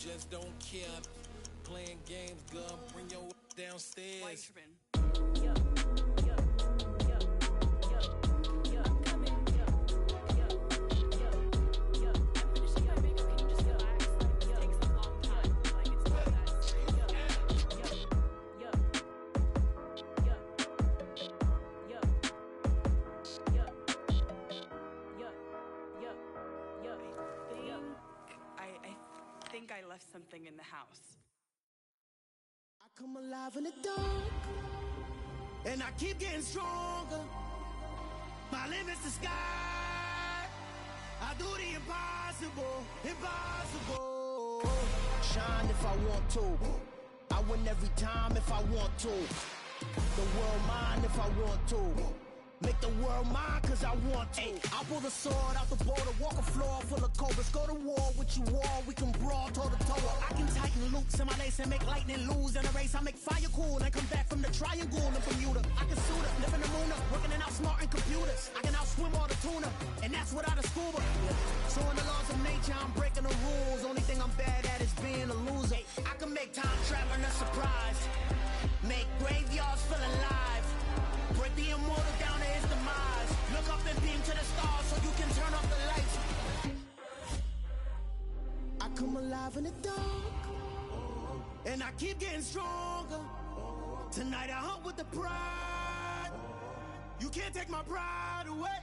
just don't care. Playing games, girl, bring your downstairs. Why you tripping? Yo, yo, yo, yo, yo, I'm coming. Yo, yo, yo, yo, I'm finishing my makeup. Can you just relax? Like, it takes a long time. Like, it's not that serious. Yo, yo, yo, yo, yo, yo, yo, yo, yo. I think I left something in the house. I come alive in the dark, and I keep getting stronger. My limit's the sky. I do the impossible, impossible. Shine if I want to. I win every time if I want to. The world mine if I want to. Make the world mine cause I want to. I pull the sword out the border, walk a floor full of cobras. Go to war with you all, we can brawl toe to toe. I can tighten loops in my lace and make lightning lose in a race. I make fire cool and come back from the triangle in Bermuda. I can suit up, live in the moon up, working and outsmarting computers. I can outswim all the tuna, and that's without a scuba. So in the laws of nature, I'm breaking the rules. Only thing I'm bad at is being a loser. I can make time traveling a surprise, make graveyards feel alive. Break the immortal down to his demise. Look up and beam to the stars so you can turn off the lights. I come alive in the dark, and I keep getting stronger. Tonight I hunt with the pride. You can't take my pride away.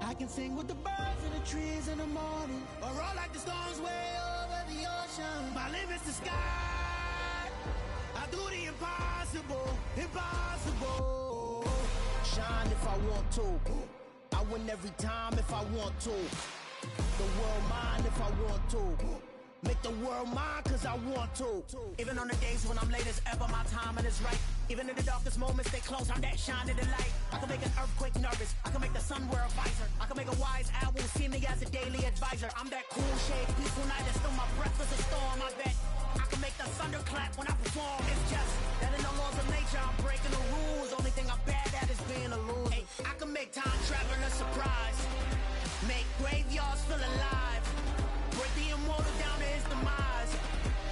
I can sing with the birds and the trees in the morning, or roll like the storms way over the ocean. My limit's the sky. I do the impossible, impossible. Shine if I want to. I win every time if I want to. The world mine if I want to. Make the world mine cause I want to. Even on the days when I'm late as ever, my timing is right. Even in the darkest moments, stay close, I'm that shining the light. I can make an earthquake nervous, I can make the sun wear a visor. I can make a wise owl see me as a daily advisor. I'm that cool shade, peaceful night, and still my breath is a storm, I bet. I can make the thunder clap when I perform. It's just that in the laws of nature, I'm breaking the rules. Only thing I'm bad at is being a loser. Hey, I can make time traveling a surprise, make graveyards feel alive. Break the immortal down to his demise.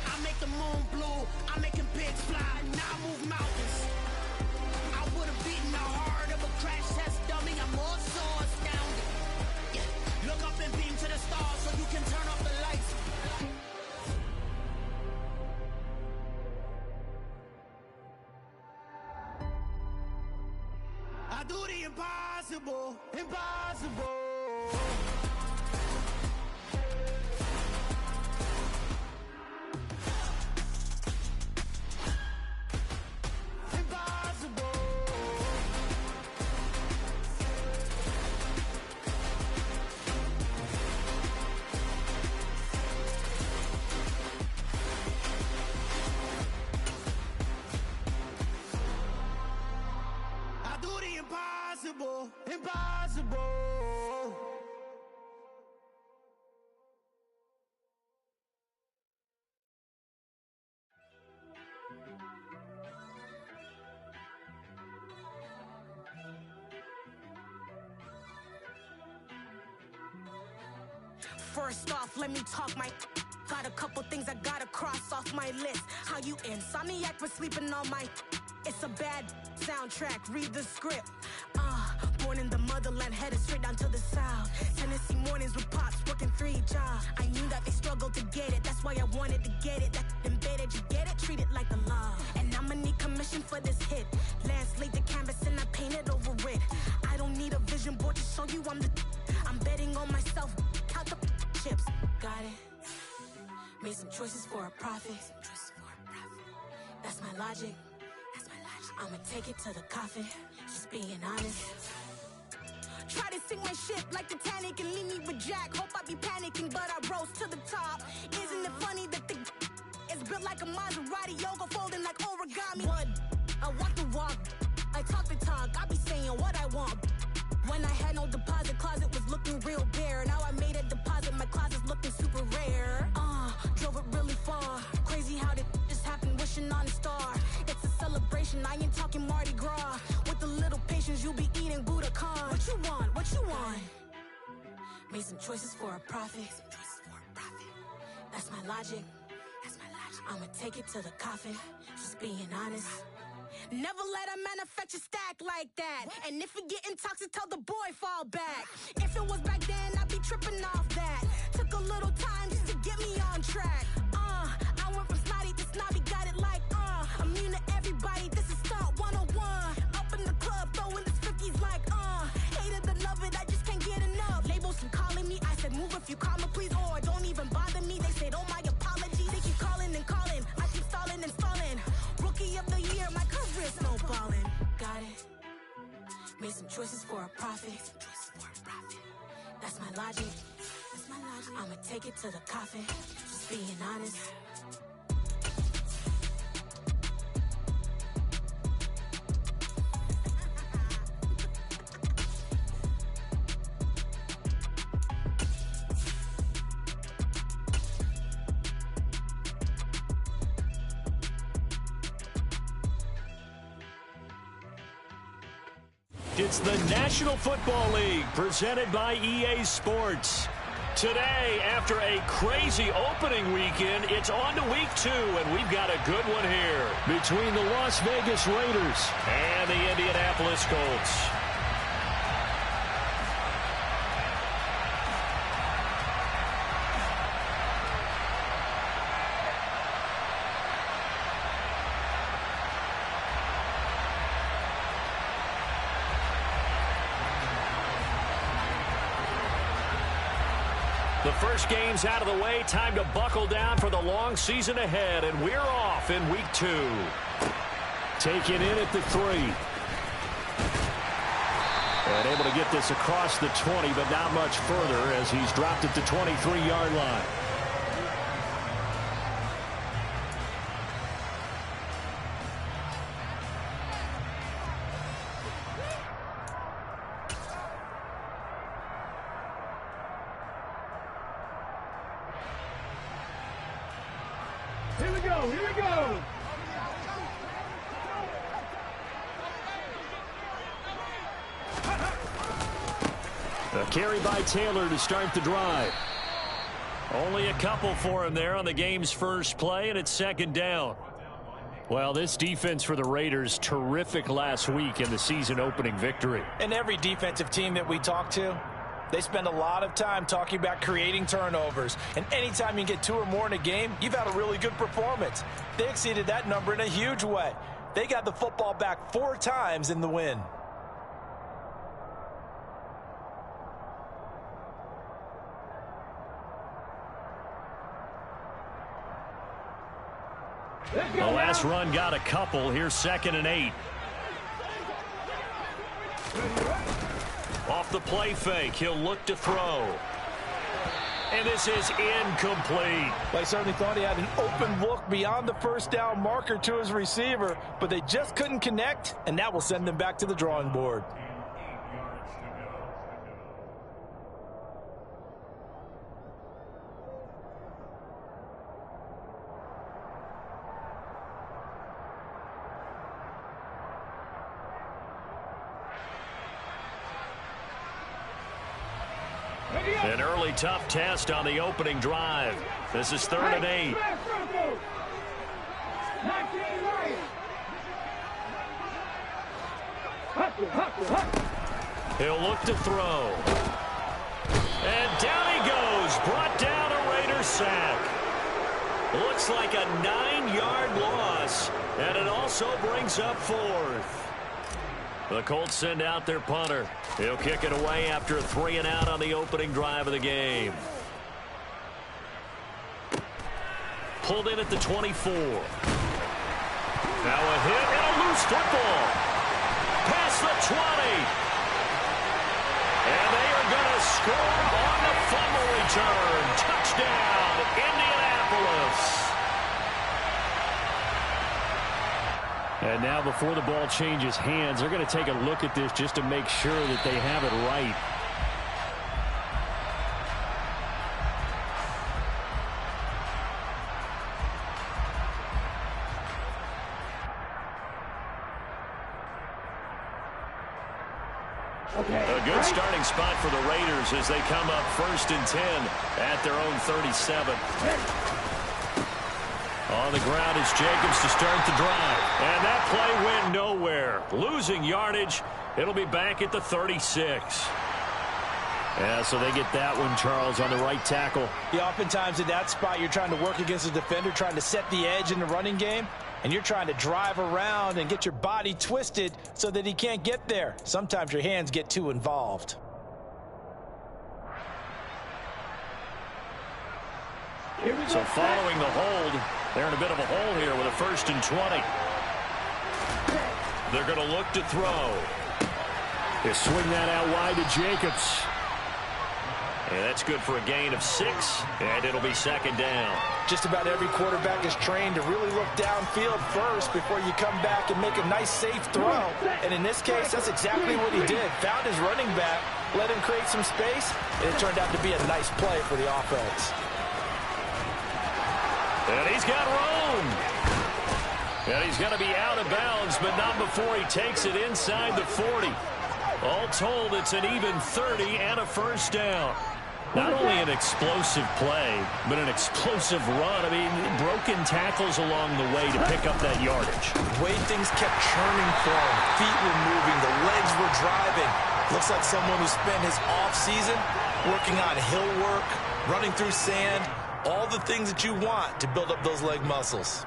I make the moon blue, I'm making pigs fly. Now I move mountains. I would've beaten the heart of a crash test dummy. I'm more so astounded. Yeah. Look up and beam to the stars so you can turn off the lights. I do the impossible, impossible. Impossible, impossible. First off, let me talk my. Got a couple things I gotta cross off my list. How you insomniac for sleeping on my. It's a bad soundtrack, read the script. Born in the motherland, headed straight down to the south. Tennessee mornings with pops, working 3 jobs. I knew that they struggled to get it, that's why I wanted to get it. That embedded, you get it, treat it like a law. And I'ma need commission for this hit. Last laid the canvas and I painted over it. I don't need a vision board to show you I'm the. I'm betting on myself, count the chips. Got it. Made some choices for a profit. That's my logic. I'ma take it to the coffin, just being honest. Try to sink my ship like Titanic and leave me with Jack. Hope I be panicking, but I rose to the top. Isn't it funny that the is built like a Maserati, yoga folding like origami? What? I walk the walk, I talk the talk, I be saying what I want. When I had no deposit, closet was looking real bare. Now I made a deposit, my closet's looking super rare. Drove it really far. Crazy how did just happen, wishing on a star. It's a celebration, I ain't talking Mardi Gras. With a little patience, you'll be eating Budokan. What you want? What you want? Made some choices for a profit. That's my logic. I'ma take it to the coffin, just being honest. Never let a manufacture stack like that. And if it getting toxic, tell the boy fall back. If it was back then, I'd be tripping off that. Took a little time just to get me on track. I went from snotty to snobby, got it like, immune to everybody, this is stunt 101. Up in the club, throwing this 50s like, hate it or love it, I just can't get enough. Labels keep calling me, I said move if you call me please, or don't even bother me. They said, oh my apologies, they keep calling and calling. I keep stalling and stalling. Rookie of the year, my career snowballing. Got it. Made some choices for a profit. That's my logic. I'ma take it to the coffin, just being honest. It's the National Football League presented by EA Sports. Today, after a crazy opening weekend, it's on to week 2, and we've got a good one here between the Las Vegas Raiders and the Indianapolis Colts. The first game's out of the way. Time to buckle down for the long season ahead, and we're off in week 2. Taken in at the 3. And able to get this across the 20, but not much further as he's dropped at the 23-yard line. Here we go, here we go! A carry by Taylor to start the drive. Only a couple for him there on the game's first play, and it's second down. Well, this defense for the Raiders, terrific last week in the season-opening victory. And every defensive team that we talk to, they spend a lot of time talking about creating turnovers. And anytime you get 2 or more in a game, you've had a really good performance. They exceeded that number in a huge way. They got the football back 4 times in the win. The last run got a couple. Here's 2nd and 8. Off the play fake, he'll look to throw. And this is incomplete. They certainly thought he had an open look beyond the first down marker to his receiver, but they just couldn't connect, and that will send them back to the drawing board. An early tough test on the opening drive. This is 3rd and 8. He'll look to throw. And down he goes. Brought down a Raider sack. Looks like a 9-yard loss. And it also brings up 4th. The Colts send out their punter. He'll kick it away after a 3 and out on the opening drive of the game. Pulled in at the 24. Now a hit and a loose football. Past the 20. And they are going to score on the fumble return. Touchdown, Indianapolis. And now before the ball changes hands, they're going to take a look at this just to make sure that they have it right. A good starting spot for the Raiders as they come up 1st and 10 at their own 37. On the ground is Jacobs to start the drive. And that play went nowhere. Losing yardage. It'll be back at the 36. Yeah, so they get that one, Charles, on the right tackle. Yeah, oftentimes in that spot, you're trying to work against a defender, trying to set the edge in the running game, and you're trying to drive around and get your body twisted so that he can't get there. Sometimes your hands get too involved. So following the hold, they're in a bit of a hole here with a 1st and 20. They're going to look to throw. They swing that out wide to Jacobs. And that's good for a gain of 6, and it'll be 2nd down. Just about every quarterback is trained to really look downfield first before you come back and make a nice, safe throw. And in this case, that's exactly what he did. Found his running back, let him create some space, and it turned out to be a nice play for the offense. And he's got room. And he's going to be out of bounds, but not before he takes it inside the 40. All told, it's an even 30 and a 1st down. Not only an explosive play, but an explosive run. I mean, broken tackles along the way to pick up that yardage. The way things kept churning for him. Feet were moving. The legs were driving. Looks like someone who spent his offseason working on hill work, running through sand, all the things that you want to build up those leg muscles.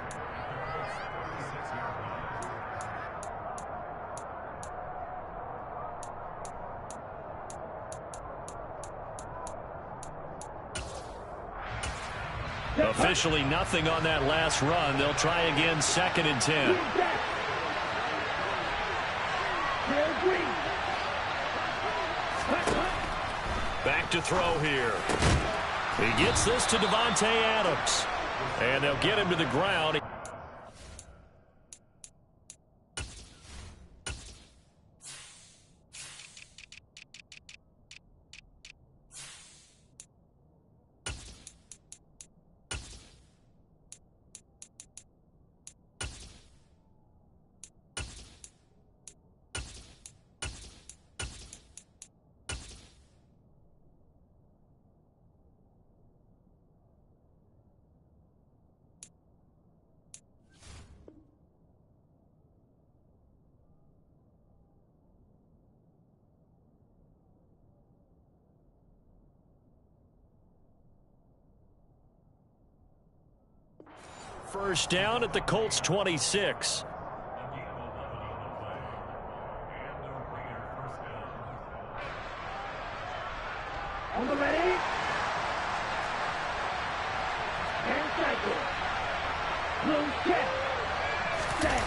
Officially nothing on that last run. They'll try again, 2nd and 10. Back to throw here. He gets this to Davante Adams. And they'll get him to the ground. First down at the Colts 26. On the ready. And cycle. Blue check. Set.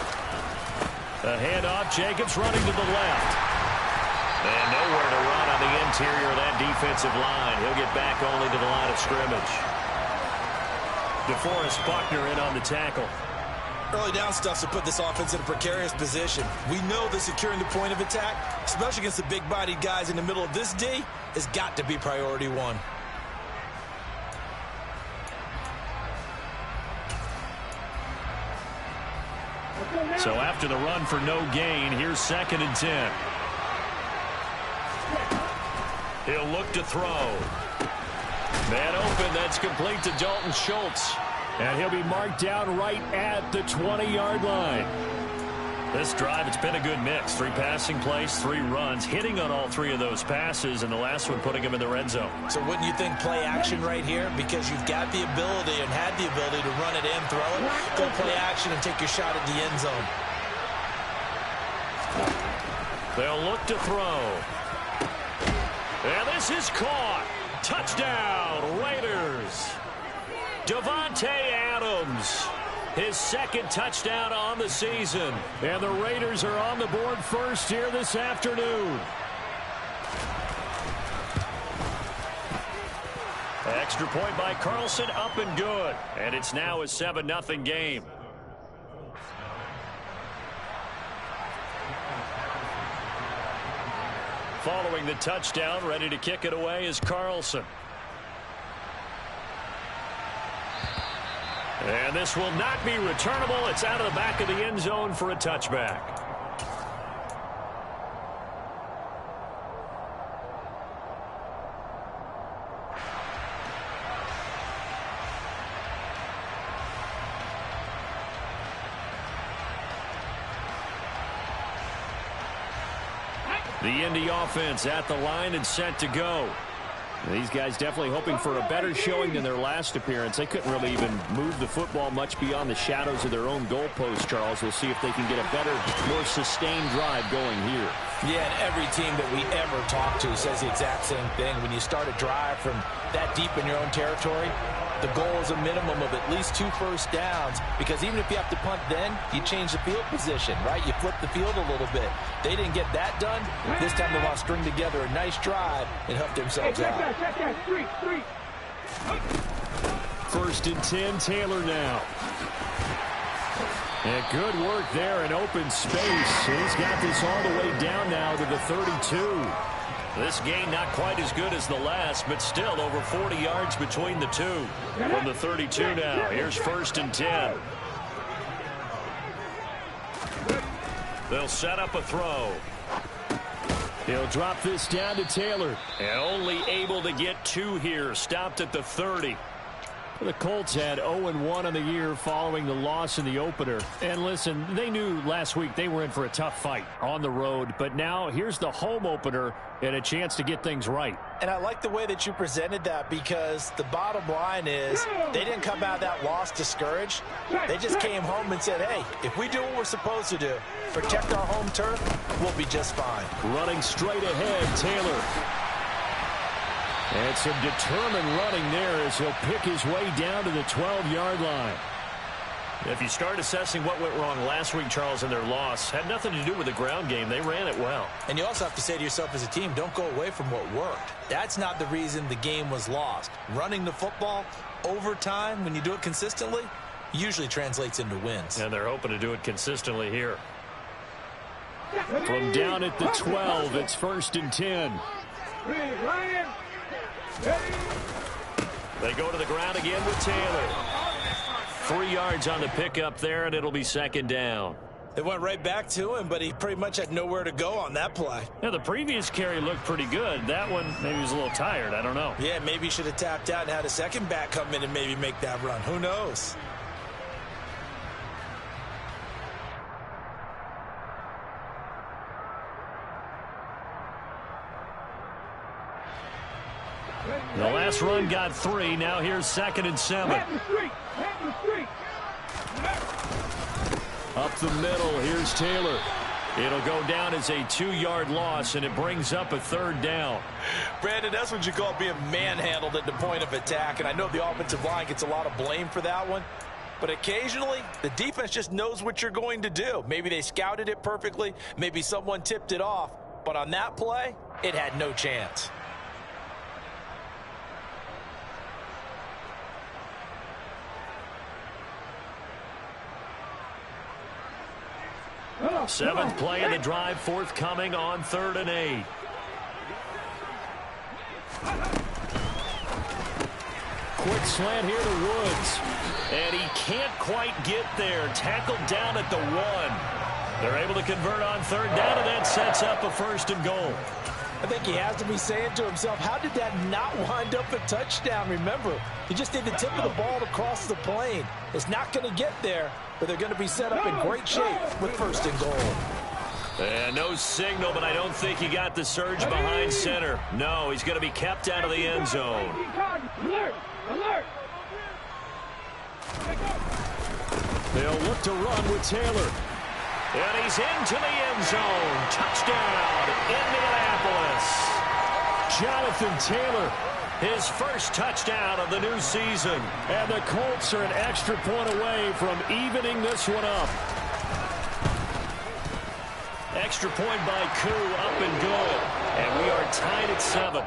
A handoff. Jacobs running to the left. And nowhere to run on the interior of that defensive line. He'll get back only to the line of scrimmage. DeForest Buckner in on the tackle. Early down stuff to put this offense in a precarious position. We know that securing the point of attack, especially against the big-bodied guys in the middle of this D, has got to be priority one. So after the run for no gain, here's 2nd and 10. He'll look to throw. Man open, that's complete to Dalton Schultz. And he'll be marked down right at the 20-yard line. This drive, it's been a good mix. 3 passing plays, 3 runs, hitting on all 3 of those passes, and the last one putting him in the red zone. So wouldn't you think play action right here? Because you've got the ability and had the ability to run it in, throw it, go play action and take your shot at the end zone. They'll look to throw. And this is caught. Touchdown, Raiders. Davante Adams, his 2nd touchdown on the season. And the Raiders are on the board first here this afternoon. Extra point by Carlson, up and good. And it's now a 7-0 game. Following the touchdown, ready to kick it away is Carlson. And this will not be returnable. It's out of the back of the end zone for a touchback. The Indy offense at the line and set to go. These guys definitely hoping for a better showing than their last appearance. They couldn't really even move the football much beyond the shadows of their own goalpost, Charles. We'll see if they can get a better, more sustained drive going here. Yeah, and every team that we ever talk to says the exact same thing. When you start a drive from that deep in your own territory, the goal is a minimum of at least 2 first downs, because even if you have to punt then, you change the field position, right? You flip the field a little bit. They didn't get that done. This time they want to string together a nice drive and help themselves out. Street. First and 10, Taylor now. And good work there in open space. He's got this all the way down now to the 32. This gain not quite as good as the last, but still over 40 yards between the two. From the 32 now, here's first and 10. They'll set up a throw. He'll drop this down to Taylor. And only able to get 2 here. Stopped at the 30. The Colts had 0-1 on the year following the loss in the opener. And listen, they knew last week they were in for a tough fight on the road. But now here's the home opener and a chance to get things right. And I like the way that you presented that, because the bottom line is they didn't come out of that loss discouraged. They just came home and said, hey, if we do what we're supposed to do, protect our home turf, we'll be just fine. Running straight ahead, Taylor. And some determined running there as he'll pick his way down to the 12-yard line. If you start assessing what went wrong last week, Charles, in their loss, had nothing to do with the ground game. They ran it well. And you also have to say to yourself as a team, don't go away from what worked. That's not the reason the game was lost. Running the football over time, when you do it consistently, usually translates into wins. And they're hoping to do it consistently here. From down at the 12, it's first and 10. They go to the ground again with Taylor. 3 yards on the pickup there, and it'll be second down. They went right back to him, but he pretty much had nowhere to go on that play. Yeah, the previous carry looked pretty good. That one, maybe he was a little tired. I don't know. Yeah, maybe he should have tapped out and had a second back come in and maybe make that run. Who knows? The last run got 3. Now here's second and 7. Up the middle, here's Taylor. It'll go down as a 2-yard loss, and it brings up a third down. Brandon, that's what you call being manhandled at the point of attack, and I know the offensive line gets a lot of blame for that one, but occasionally the defense just knows what you're going to do. Maybe they scouted it perfectly, maybe someone tipped it off, but on that play, it had no chance. Seventh play of the drive forthcoming on 3rd and 8. Quick slant here to Woods. And he can't quite get there. Tackled down at the 1. They're able to convert on 3rd down, and that sets up a first and goal. I think he has to be saying to himself, how did that not wind up a touchdown? Remember, he just did the tip of the ball to cross the plane. It's not going to get there, but they're going to be set up in great shape with first and goal. And no signal, but I don't think he got the surge behind center. No, he's going to be kept out of the end zone. Alert! They'll look to run with Taylor. And he's into the end zone. Touchdown, Indianapolis. Jonathan Taylor, his first touchdown of the new season. And the Colts are an extra point away from evening this one up. Extra point by Koo, up and good. And we are tied at 7.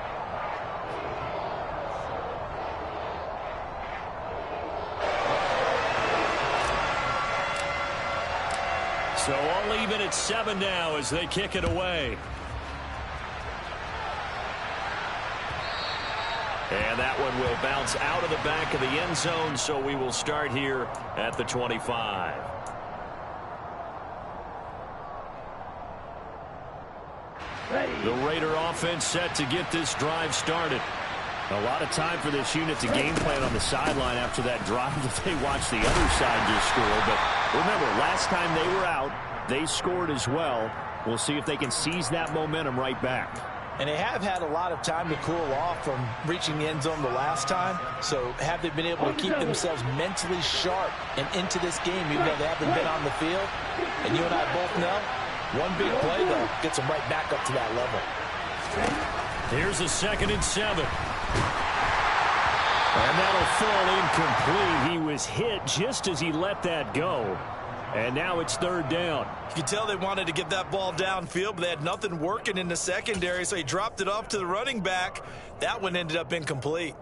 So all even at 7 now as they kick it away. And that one will bounce out of the back of the end zone, so we will start here at the 25. The Raider offense set to get this drive started. A lot of time for this unit to game plan on the sideline after that drive that they watched the other side just score. But remember, last time they were out, they scored as well. We'll see if they can seize that momentum right back. And they have had a lot of time to cool off from reaching the end zone the last time. So have they been able to keep themselves mentally sharp and into this game even though they haven't been on the field? And you and I both know, one big play, though, gets them right back up to that level. Here's a 2nd and 7. And that'll fall incomplete. He was hit just as he let that go. And now it's 3rd down. You can tell they wanted to get that ball downfield, but they had nothing working in the secondary, so he dropped it off to the running back. That one ended up incomplete.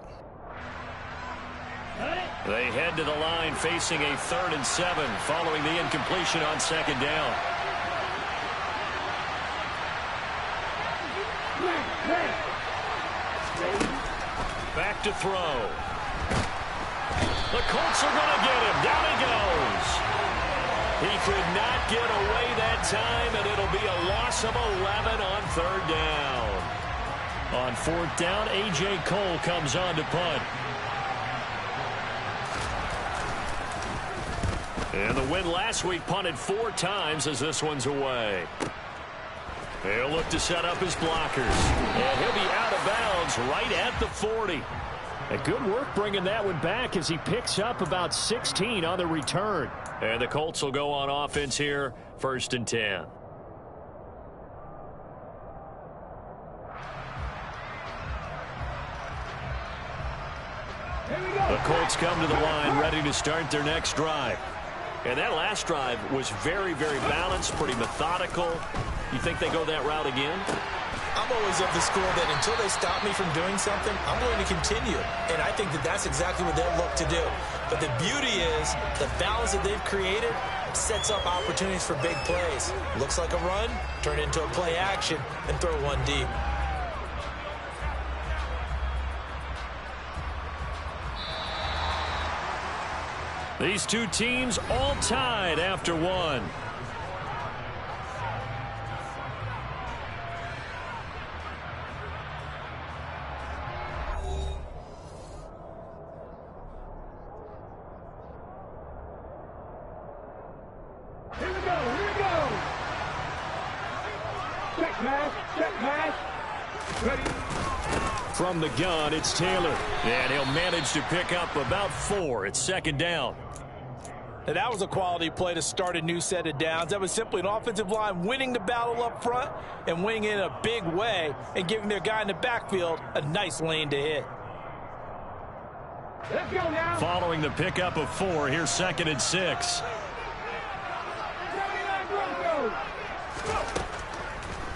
They head to the line facing a 3rd and 7 following the incompletion on 2nd down. Back to throw. The Colts are going to get him. Down he goes. He could not get away that time, and it'll be a loss of 11 on 3rd down. On 4th down, A.J. Cole comes on to punt. And the win last week punted 4 times as this one's away. He'll look to set up his blockers. And he'll be out of bounds right at the 40. And good work bringing that one back as he picks up about 16 on the return. And the Colts will go on offense here, 1st and 10. The Colts come to the line ready to start their next drive. And that last drive was very, very balanced, pretty methodical. You think they go that route again? I'm always of the school that until they stop me from doing something, I'm going to continue. And I think that that's exactly what they'll look to do. But the beauty is the balance that they've created sets up opportunities for big plays. Looks like a run, turn into a play action, and throw one deep. These two teams all tied after one. Here we go. Check pass. Ready. From the gun, it's Taylor. And he'll manage to pick up about 4. It's 2nd down. Now, that was a quality play to start a new set of downs. That was simply an offensive line winning the battle up front and winning it in a big way and giving their guy in the backfield a nice lane to hit. Let's go now. Following the pickup of 4, here's 2nd and 6.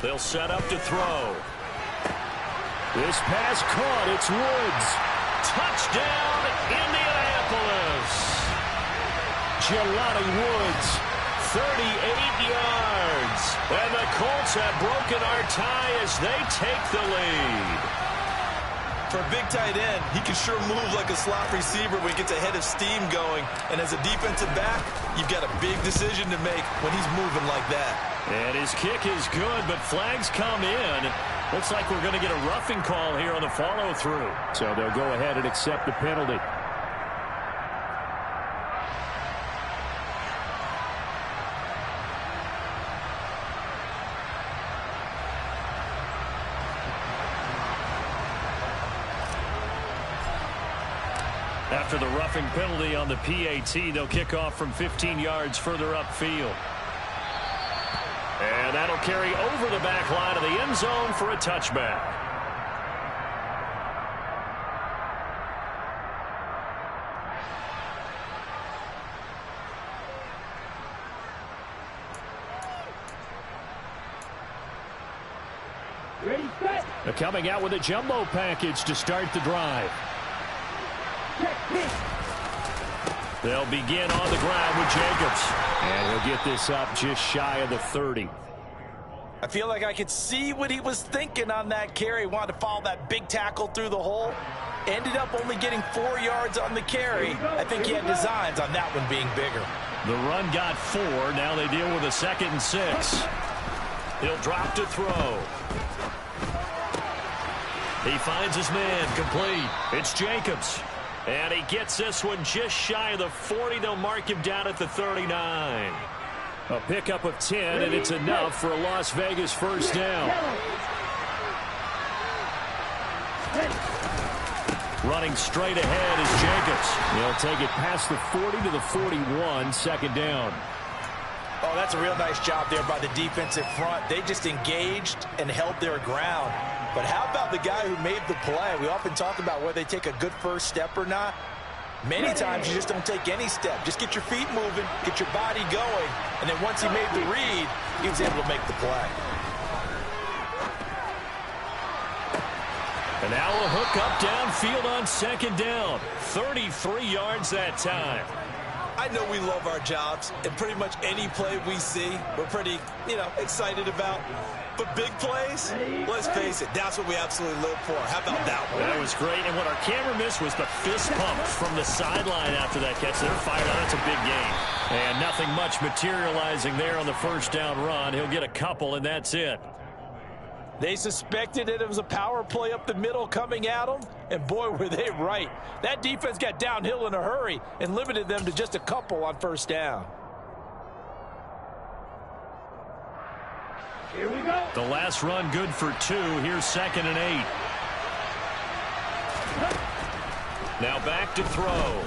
They'll set up to throw. This pass caught. It's Woods. Touchdown, Indianapolis. Jelani Woods, 38 yards. And the Colts have broken our tie as they take the lead. For a big tight end, he can sure move like a slot receiver when he gets a head of steam going. And as a defensive back, you've got a big decision to make when he's moving like that. And his kick is good, but flags come in. Looks like we're going to get a roughing call here on the follow-through. So they'll go ahead and accept the penalty. After the roughing penalty on the PAT, they'll kick off from 15 yards further upfield. And that'll carry over the back line of the end zone for a touchback. Ready, set. They're coming out with a jumbo package to start the drive. They'll begin on the ground with Jacobs. And he'll get this up just shy of the 30. I feel like I could see what he was thinking on that carry. Wanted to follow that big tackle through the hole. Ended up only getting 4 yards on the carry. I think he had designs on that one being bigger. The run got 4. Now they deal with a 2nd and 6. He'll drop to throw. He finds his man complete. It's Jacobs. And he gets this one just shy of the 40. They'll mark him down at the 39. A pickup of 10, and it's enough for a Las Vegas first down. Running straight ahead is Jacobs. He'll take it past the 40 to the 41, second down. Oh, that's a real nice job there by the defensive front. They just engaged and held their ground. But how about the guy who made the play? We often talk about whether they take a good first step or not. Many times you just don't take any step. Just get your feet moving, get your body going, and then once he made the read, he was able to make the play. And now a hook up downfield on second down. 33 yards that time. I know we love our jobs, and pretty much any play we see, we're pretty, excited about. But big plays, let's face it, that's what we absolutely live for. How about that one? That was great, and what our camera missed was the fist pump from the sideline after that catch. They're fired on. It's a big game. And nothing much materializing there on the first down run. He'll get a couple, and that's it. They suspected it was a power play up the middle coming at them, and boy, were they right. That defense got downhill in a hurry and limited them to just a couple on first down. Here we go. The last run good for 2. Here's 2nd and 8. Now back to throw.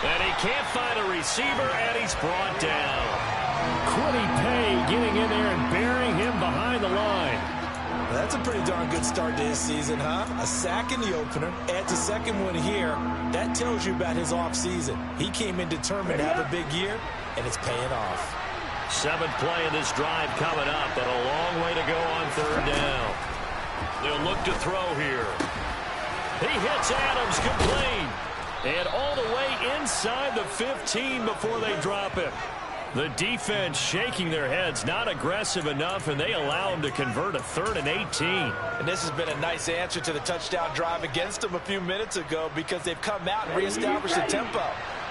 And he can't find a receiver, and he's brought down. Quiddy Pay getting in there and burying him behind the line. That's a pretty darn good start to his season, huh? A sack in the opener, adds a second one here. That tells you about his offseason. He came in determined to have a big year, and it's paying off. 7th play of this drive coming up, but a long way to go on third down. They'll look to throw here. He hits Adams complete. And all the way inside the 15 before they drop him. The defense shaking their heads, not aggressive enough, and they allow him to convert a 3rd and 18. And this has been a nice answer to the touchdown drive against them a few minutes ago because they've come out and reestablished the tempo.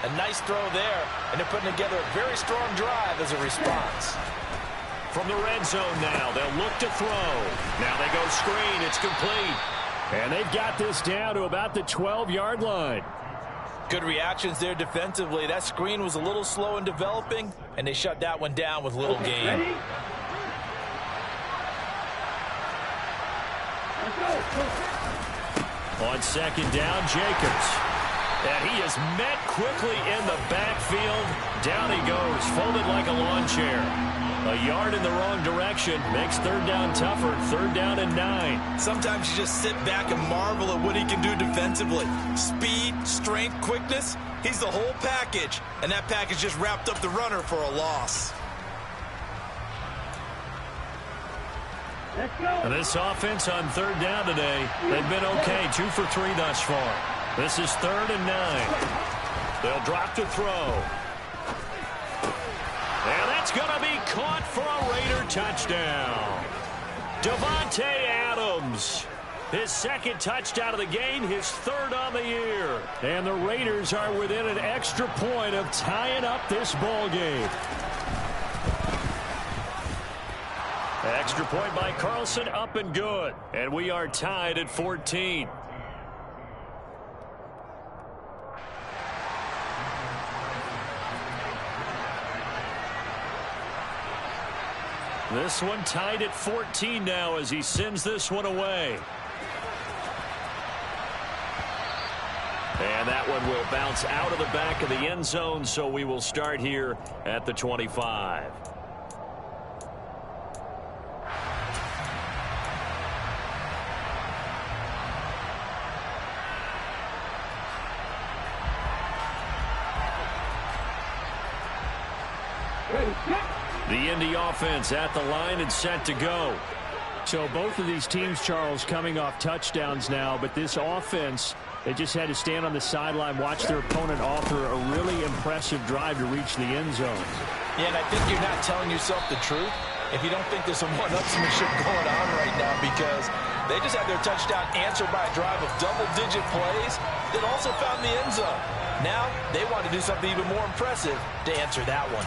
A nice throw there, and they're putting together a very strong drive as a response. From the red zone now, they'll look to throw. Now they go screen. It's complete. And they've got this down to about the 12-yard line. Good reactions there defensively. That screen was a little slow in developing, and they shut that one down with little gain. Ready? Let's go. On second down, Jacobs. And he is met quickly in the backfield. Down he goes, folded like a lawn chair. A yard in the wrong direction makes third down tougher. 3rd down and 9. Sometimes you just sit back and marvel at what he can do defensively. Speed, strength, quickness. He's the whole package. And that package just wrapped up the runner for a loss. Let's go. And this offense on third down today, they've been okay. 2 for 3 thus far. This is 3rd and 9. They'll drop to throw. And that's going to be caught for a Raider touchdown. Davante Adams, his 2nd touchdown of the game, his 3rd on the year. And the Raiders are within an extra point of tying up this ball game. Extra point by Carlson, up and good. And we are tied at 14. This one tied at 14 now as he sends this one away. And that one will bounce out of the back of the end zone, so we will start here at the 25. The Indy offense at the line and set to go. So both of these teams, Charles, coming off touchdowns now, but this offense, they just had to stand on the sideline, watch their opponent offer a really impressive drive to reach the end zone. Yeah, and I think you're not telling yourself the truth if you don't think there's some one-upsmanship going on right now, because they just had their touchdown answered by a drive of double-digit plays that also found the end zone. Now they want to do something even more impressive to answer that one.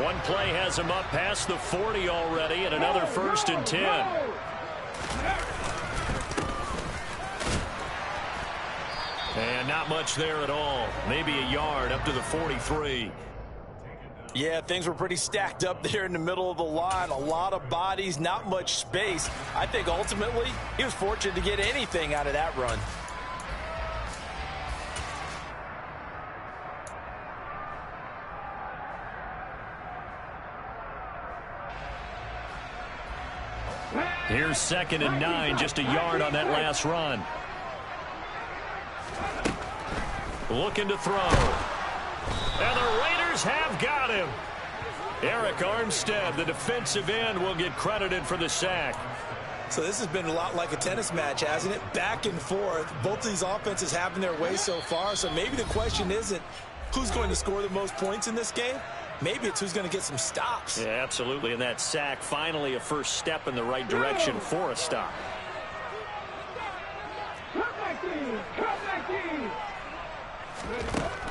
One play has him up past the 40 already, and another 1st and 10. And not much there at all. Maybe a yard up to the 43. Yeah, things were pretty stacked up there in the middle of the line. A lot of bodies, not much space. I think ultimately he was fortunate to get anything out of that run. Here's 2nd and 9, just a yard on that last run. Looking to throw. And the Raiders have got him. Eric Armstead, the defensive end, will get credited for the sack. So this has been a lot like a tennis match, hasn't it? Back and forth. Both of these offenses having their way so far. So maybe the question isn't who's going to score the most points in this game. Maybe it's who's going to get some stops. Yeah, absolutely. And that sack, finally a first step in the right direction for a stop.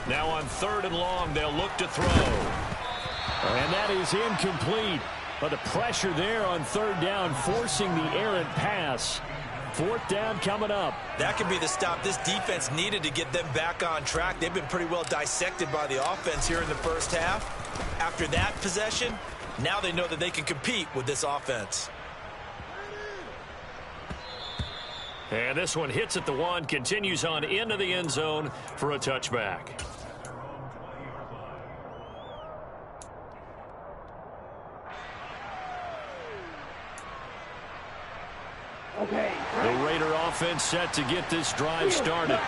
Now on 3rd and long, they'll look to throw. And that is incomplete. But the pressure there on 3rd down, forcing the errant pass. 4th down coming up. That could be the stop this defense needed to get them back on track. They've been pretty well dissected by the offense here in the first half. After that possession, now they know that they can compete with this offense. And this one hits at the 1, continues on into the end zone for a touchback. The Raider offense set to get this drive started.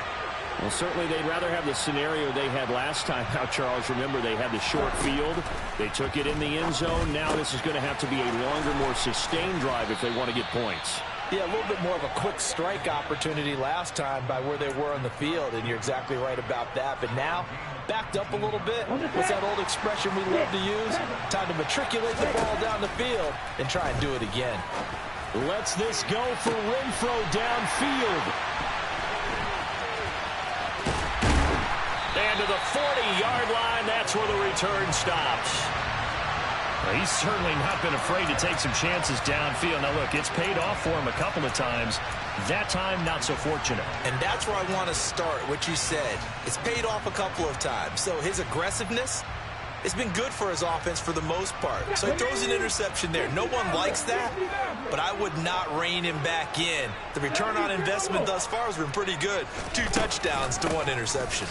Well, certainly they'd rather have the scenario they had last time. Now, Charles, remember, they had the short field. They took it in the end zone. Now this is going to have to be a longer, more sustained drive if they want to get points. Yeah, a little bit more of a quick strike opportunity last time by where they were on the field, and you're exactly right about that. But now, backed up a little bit. What's that old expression we love to use? Time to matriculate the ball down the field and try and do it again. Lets this go for Renfro downfield. And to the 40-yard line, that's where the return stops. He's certainly not been afraid to take some chances downfield. Now, look, it's paid off for him a couple of times. That time, not so fortunate. And that's where I want to start, what you said. It's paid off a couple of times. So his aggressiveness, it's been good for his offense for the most part. So he throws an interception there. No one likes that, but I would not rein him back in. The return on investment thus far has been pretty good. 2 touchdowns to 1 interception.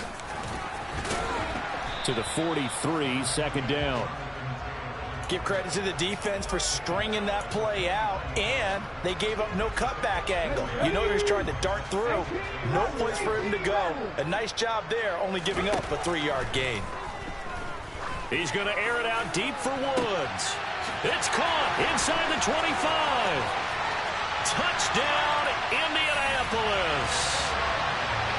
To the 43, 2nd down. Give credit to the defense for stringing that play out, and they gave up no cutback angle. You know he was trying to dart through. No place for him to go. A nice job there, only giving up a 3-yard gain. He's going to air it out deep for Woods. It's caught inside the 25. Touchdown, Indianapolis.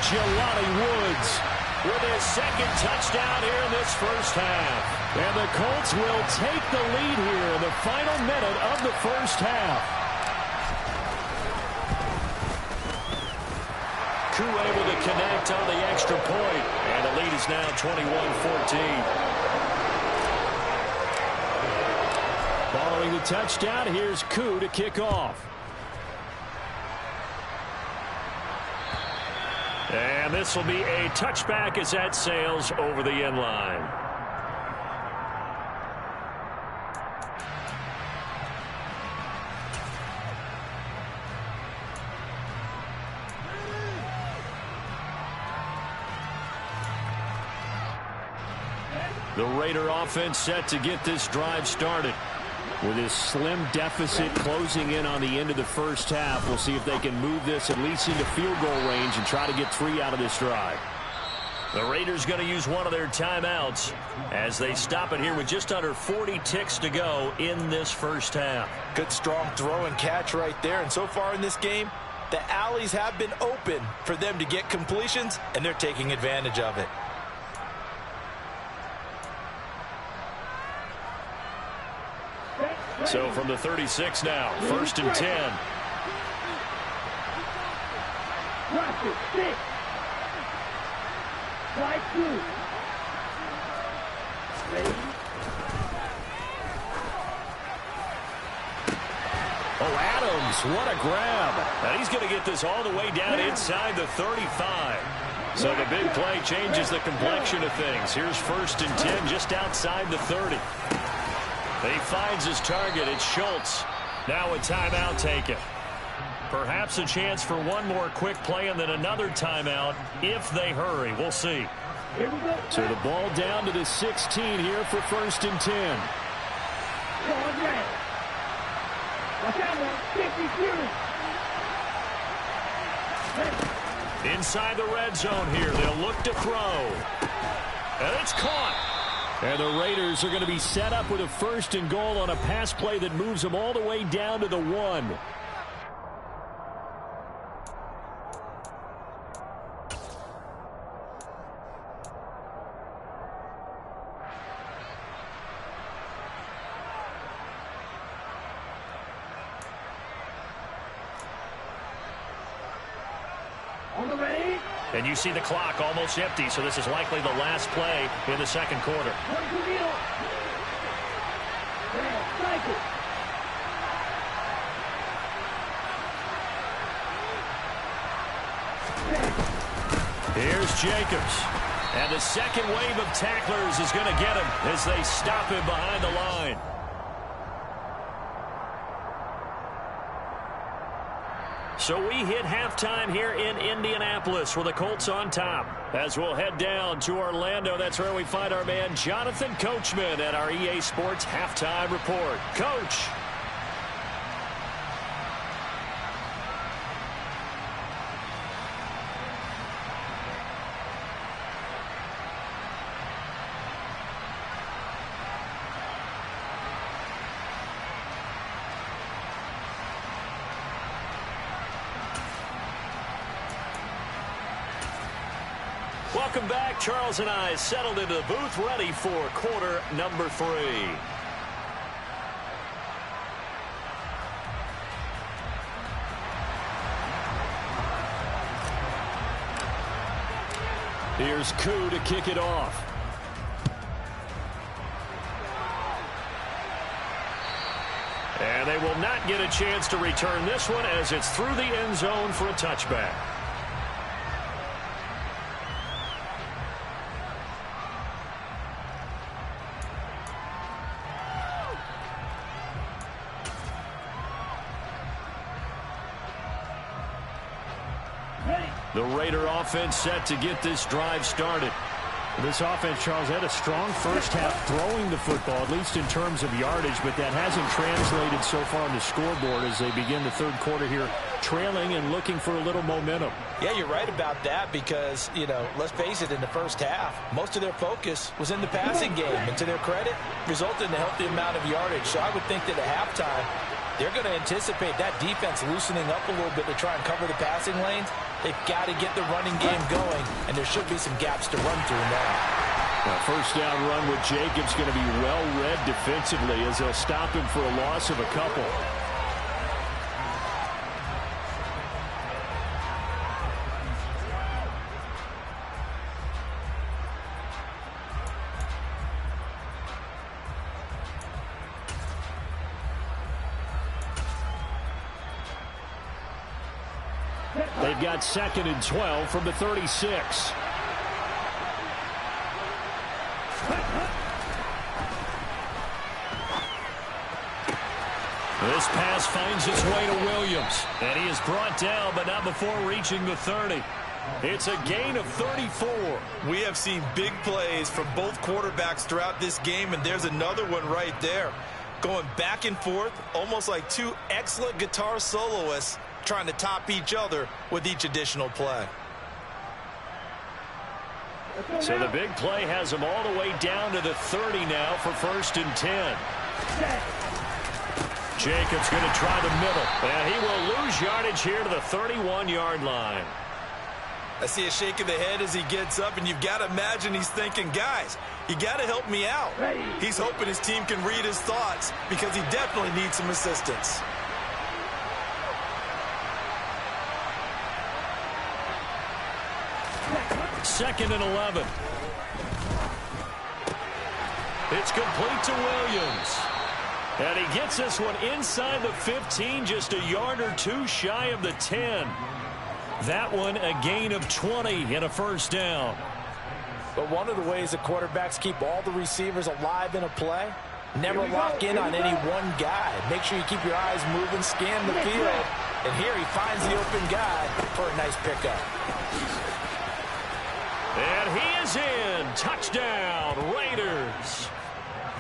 Jelani Woods with his 2nd touchdown here in this first half. And the Colts will take the lead here in the final minute of the first half. Koo able to connect on the extra point. And the lead is now 21-14. Following the touchdown, here's Koo to kick off. And this will be a touchback as that sails over the end line. The Raider offense set to get this drive started. With his slim deficit closing in on the end of the first half, we'll see if they can move this at least into field goal range and try to get 3 out of this drive. The Raiders going to use one of their timeouts as they stop it here with just under 40 ticks to go in this first half. Good strong throw and catch right there. And so far in this game, the alleys have been open for them to get completions, and they're taking advantage of it. So from the 36 now, 1st and 10. Watch it, 6. Slide 2. Ready? Oh, Adams, what a grab. And he's going to get this all the way down inside the 35. So the big play changes the complexion of things. Here's 1st and 10 just outside the 30. He finds his target. It's Schultz. Now a timeout taken. Perhaps a chance for one more quick play and then another timeout if they hurry. We'll see. So the ball down to the 16 here for 1st and 10. Inside the red zone here. They'll look to throw. And it's caught. And the Raiders are going to be set up with a 1st and goal on a pass play that moves them all the way down to the 1. And you see the clock almost empty, so this is likely the last play in the second quarter. Here's Jacobs. And the second wave of tacklers is going to get him as they stop him behind the line. So we hit halftime here in Indianapolis with the Colts on top. As we'll head down to Orlando, that's where we find our man Jonathan Coachman at our EA Sports Halftime Report. Coach. Welcome back. Charles and I settled into the booth, ready for quarter number 3. Here's Koo to kick it off. And they will not get a chance to return this one as it's through the end zone for a touchback. The Raider offense set to get this drive started. This offense, Charles, had a strong first half throwing the football, at least in terms of yardage, but that hasn't translated so far on the scoreboard as they begin the third quarter here, trailing and looking for a little momentum. Yeah, you're right about that because, let's face it, in the first half, most of their focus was in the passing game. And to their credit, resulted in a healthy amount of yardage. So I would think that at halftime, they're going to anticipate that defense loosening up a little bit to try and cover the passing lanes. They've got to get the running game going, and there should be some gaps to run through now. Now, first down run with Jacobs going to be well read defensively as they'll stop him for a loss of a couple. They've got 2nd and 12 from the 36. This pass finds its way to Williams. And he is brought down, but not before reaching the 30. It's a gain of 34. We have seen big plays from both quarterbacks throughout this game, and there's another one right there. Going back and forth, almost like two excellent guitar soloists trying to top each other with each additional play. So the big play has them all the way down to the 30 now for 1st and 10. Jacobs going to try the middle, and he will lose yardage here to the 31-yard line. I see a shake of the head as he gets up, and you've got to imagine he's thinking, guys, you got to help me out. He's hoping his team can read his thoughts because he definitely needs some assistance. Second and 11. It's complete to Williams. And he gets this one inside the 15, just a yard or two shy of the 10. That one a gain of 20 and a first down. But one of the ways that quarterbacks keep all the receivers alive in a play, never lock in on any one guy. Make sure you keep your eyes moving, scan the field. And here he finds the open guy for a nice pickup. And he is in. Touchdown, Raiders.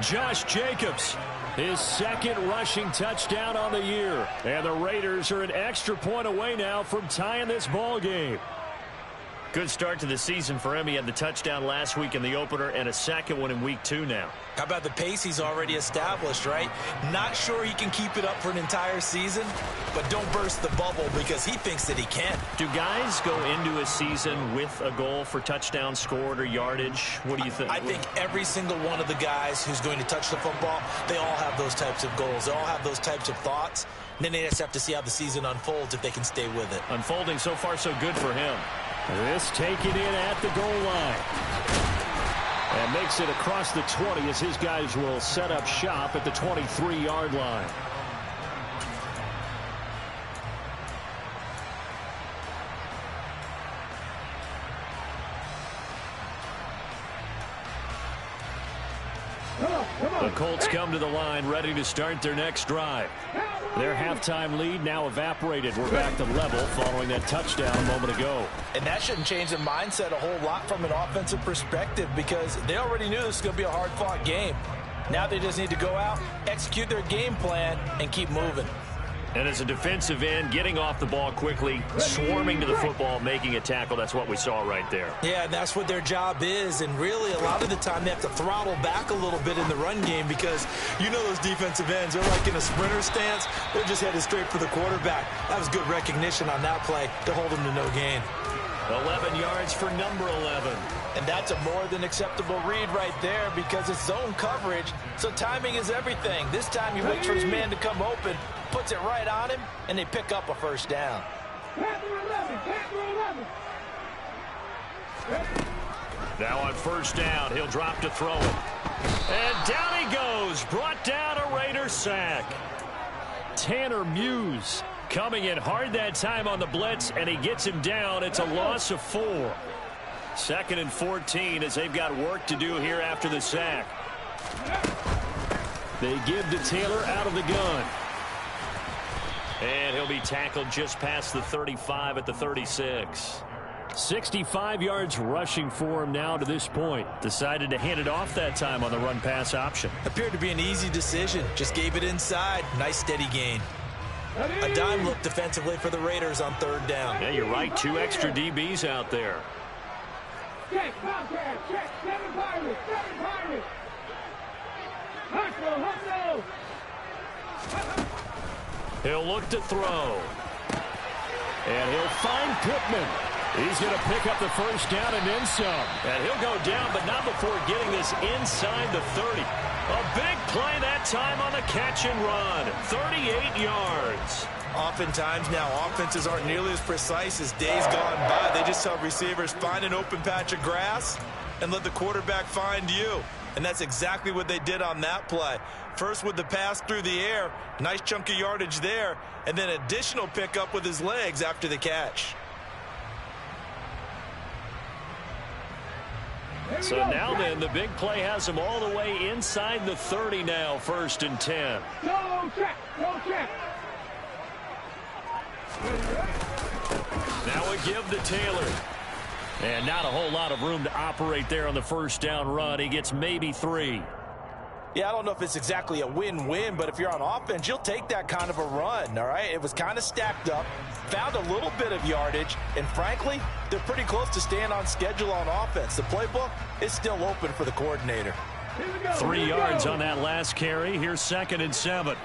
Josh Jacobs, his second rushing touchdown on the year. And the Raiders are an extra point away now from tying this ball game. Good start to the season for him. He had the touchdown last week in the opener and a second one in week 2 now. How about the pace he's already established, right? Not sure he can keep it up for an entire season, but don't burst the bubble because he thinks that he can. Do guys go into a season with a goal for touchdown scored or yardage? What do you think? I think every single one of the guys who's going to touch the football, they all have those types of goals. They all have those types of thoughts. And then they just have to see how the season unfolds if they can stay with it. Unfolding so far so good for him. This taken in at the goal line. And makes it across the 20 as his guys will set up shop at the 23-yard line. The Colts come to the line ready to start their next drive. Their halftime lead now evaporated. We're back to level following that touchdown a moment ago. And that shouldn't change the mindset a whole lot from an offensive perspective because they already knew this was going to be a hard-fought game. Now they just need to go out, execute their game plan, and keep moving. And as a defensive end, getting off the ball quickly, swarming to the football, making a tackle, that's what we saw right there. Yeah, and that's what their job is. And really, a lot of the time, they have to throttle back a little bit in the run game because you know those defensive ends, they're like in a sprinter stance. They're just headed straight for the quarterback. That was good recognition on that play to hold him to no gain. 11 yards for number 11. And that's a more than acceptable read right there because it's zone coverage, so timing is everything. This time he waits for his man to come open, puts it right on him, and they pick up a first down. Now on first down, he'll drop to throw it. And down he goes, brought down a Raider sack. Tanner Muse coming in hard that time on the blitz, and he gets him down. It's a loss of 4. 2nd and 14 as they've got work to do here after the sack. They give to Taylor out of the gun. And he'll be tackled just past the 35 at the 36. 65 yards rushing for him now to this point. Decided to hand it off that time on the run-pass option. Appeared to be an easy decision. Just gave it inside. Nice steady gain. A dime look defensively for the Raiders on 3rd down. Yeah, you're right. 2 extra DBs out there. Check, check, 7 Pirates, 7 Pirates. Hustle. He'll look to throw. And he'll find Pittman. He's going to pick up the first down and then some. And he'll go down, but not before getting this inside the 30. A big play that time on the catch and run. 38 yards. Oftentimes now, offenses aren't nearly as precise as days gone by. They just tell receivers, find an open patch of grass and let the quarterback find you. And that's exactly what they did on that play. First with the pass through the air, nice chunk of yardage there, and then additional pickup with his legs after the catch. So now then, the big play has him all the way inside the 30 now, 1st and 10. Go check. Now we give to Taylor. And not a whole lot of room to operate there on the first down run. He gets maybe 3. Yeah, I don't know if it's exactly a win-win, but if you're on offense, you'll take that kind of a run, all right? It was kind of stacked up, found a little bit of yardage, and frankly, they're pretty close to staying on schedule on offense. The playbook is still open for the coordinator. 3 yards on that last carry. Here's 2nd and 7.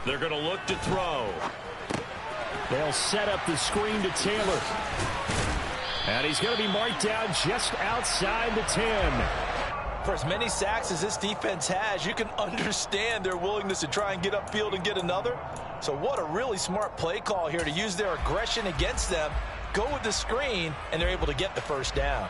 They're going to look to throw. They'll set up the screen to Taylor. And he's going to be marked down just outside the 10. For as many sacks as this defense has, you can understand their willingness to try and get upfield and get another. So what a really smart play call here to use their aggression against them, go with the screen, and they're able to get the first down.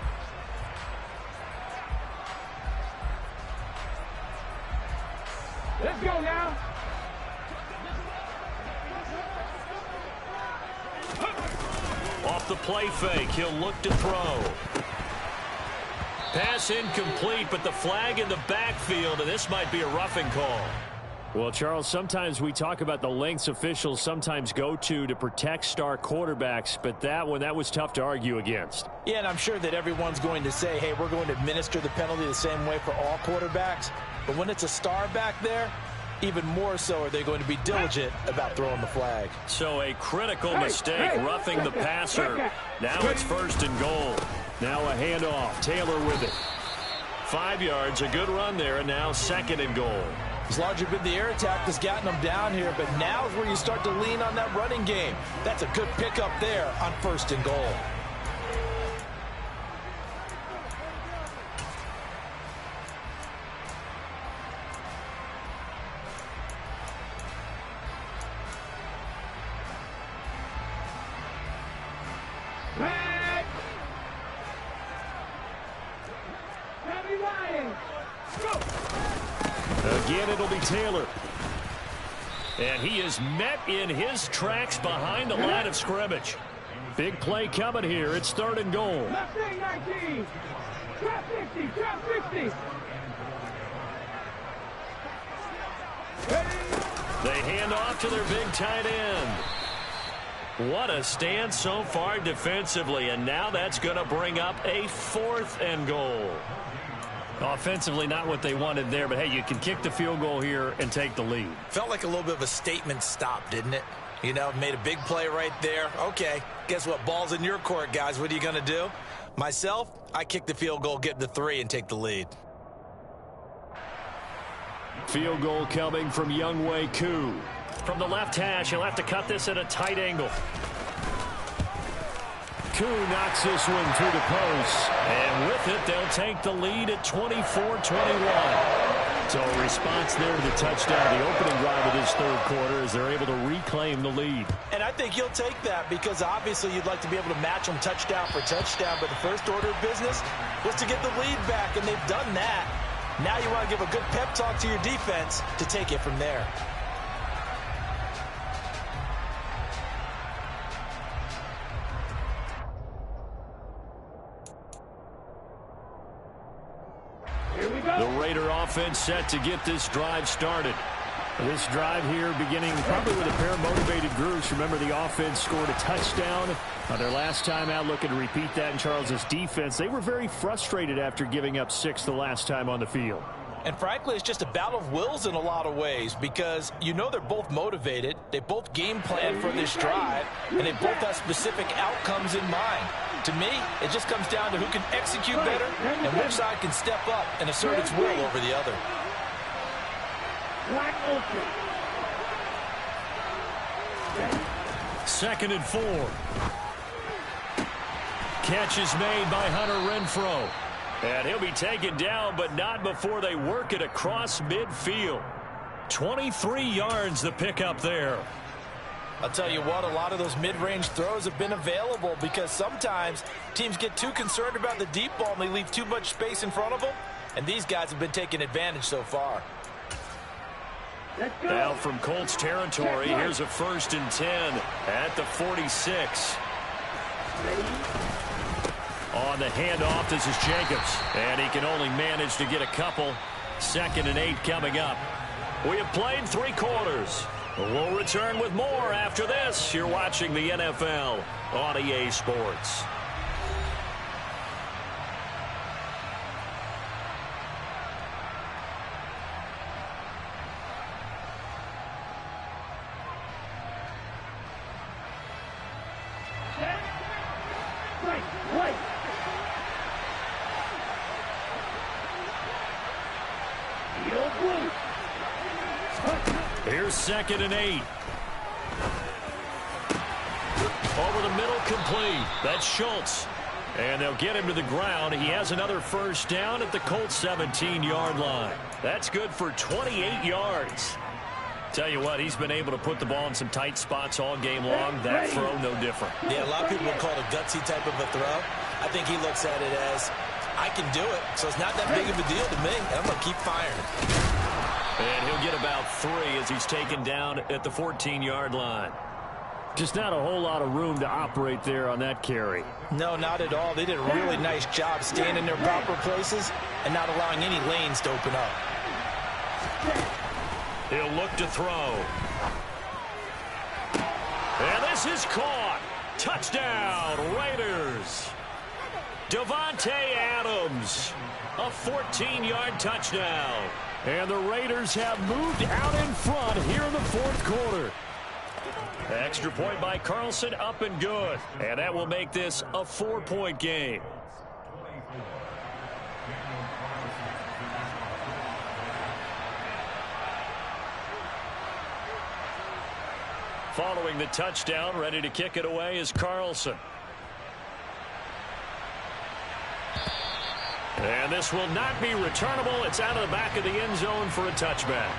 the play fake. He'll look to throw. Pass incomplete, but the flag in the backfield, and this might be a roughing call. Well, Charles, sometimes we talk about the lengths officials sometimes go to protect star quarterbacks, but that was tough to argue against. Yeah, and I'm sure that everyone's going to say, hey, we're going to administer the penalty the same way for all quarterbacks. But when it's a star back there, even more so are they going to be diligent about throwing the flag. So a critical mistake, roughing the passer. Now it's 1st and goal. Now a handoff. Taylor with it. 5 yards, a good run there, and now 2nd and goal. It's largely been the air attack that's gotten them down here, but now is where you start to lean on that running game. That's a good pickup there on 1st and goal. Again, it'll be Taylor. And he is met in his tracks behind the line of scrimmage. Big play coming here. It's 3rd and goal. Left wing 19. Drop 60. Drop 60. They hand off to their big tight end. What a stand so far defensively, and now that's going to bring up a 4th and goal. Offensively, not what they wanted there, but hey, you can kick the field goal here and take the lead. Felt like a little bit of a statement stop, didn't it? You know, made a big play right there. Okay, guess what? Ball's in your court, guys. What are you going to do? Myself, I kick the field goal, get the 3, and take the lead. Field goal coming from Younghoe Koo. From the left hash, he'll have to cut this at a tight angle. Koo knocks this one through the post. And with it, they'll take the lead at 24-21. So a response there to the touchdown, the opening drive of this 3rd quarter, as they're able to reclaim the lead. And I think you'll take that because obviously you'd like to be able to match them touchdown for touchdown, but the first order of business was to get the lead back, and they've done that. Now you want to give a good pep talk to your defense to take it from there. The Raider offense set to get this drive started. This drive here beginning probably with a pair of motivated groups. Remember, the offense scored a touchdown on their last time out, looking to repeat that in Charles's defense. They were very frustrated after giving up 6 the last time on the field. And frankly, it's just a battle of wills in a lot of ways because you know they're both motivated. They both game plan for this drive, and they both have specific outcomes in mind. To me, it just comes down to who can execute better and which side can step up and assert its will over the other. Second and 4. Catch is made by Hunter Renfrow. And he'll be taken down, but not before they work it across midfield. 23 yards the pickup there. I'll tell you what, a lot of those mid-range throws have been available because sometimes teams get too concerned about the deep ball and they leave too much space in front of them. And these guys have been taking advantage so far. Now from Colts territory, here's a 1st and 10 at the 46. On the handoff, this is Jacobs. And he can only manage to get a couple. 2nd and 8 coming up. We have played 3 quarters. We'll return with more after this. You're watching the NFL on EA Sports. Here's 2nd and 8. Over the middle, complete. That's Schultz. And they'll get him to the ground. He has another 1st down at the Colts 17-yard line. That's good for 28 yards. Tell you what, he's been able to put the ball in some tight spots all game long. That throw, no different. Yeah, a lot of people would call it a gutsy type of a throw. I think he looks at it as, I can do it, so it's not that big of a deal to me, and I'm going to keep firing. And he'll get about 3 as he's taken down at the 14-yard line. Just not a whole lot of room to operate there on that carry. No, not at all. They did a really nice job staying in their proper places and not allowing any lanes to open up. He'll look to throw. And this is caught. Touchdown, Raiders. Davante Adams, a 14-yard touchdown. And the Raiders have moved out in front here in the fourth quarter. Extra point by Carlson, up and good. And that will make this a 4-point game. Following the touchdown, ready to kick it away is Carlson. And this will not be returnable. It's out of the back of the end zone for a touchback.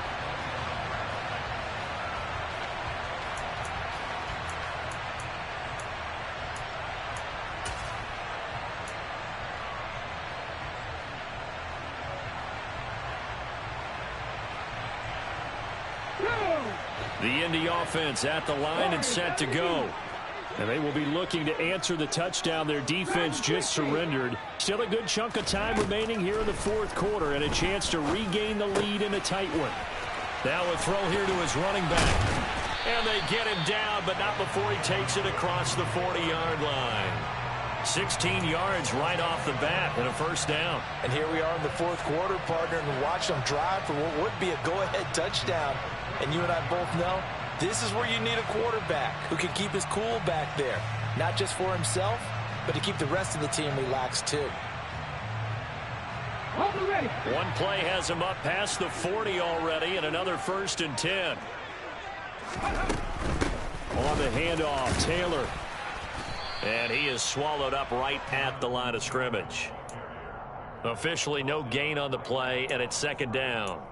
The Indy offense at the line and set to go. And they will be looking to answer the touchdown their defense just surrendered. Still a good chunk of time remaining here in the fourth quarter and a chance to regain the lead in a tight one. Now a throw here to his running back. And they get him down, but not before he takes it across the 40-yard line. 16 yards right off the bat and a first down. And here we are in the fourth quarter, partner, and watch them drive for what would be a go-ahead touchdown. And you and I both know this is where you need a quarterback who can keep his cool back there. Not just for himself, but to keep the rest of the team relaxed too. One play has him up past the 40 already, and another 1st and 10. On the handoff, Taylor. And he is swallowed up right at the line of scrimmage. Officially no gain on the play, and it's 2nd down.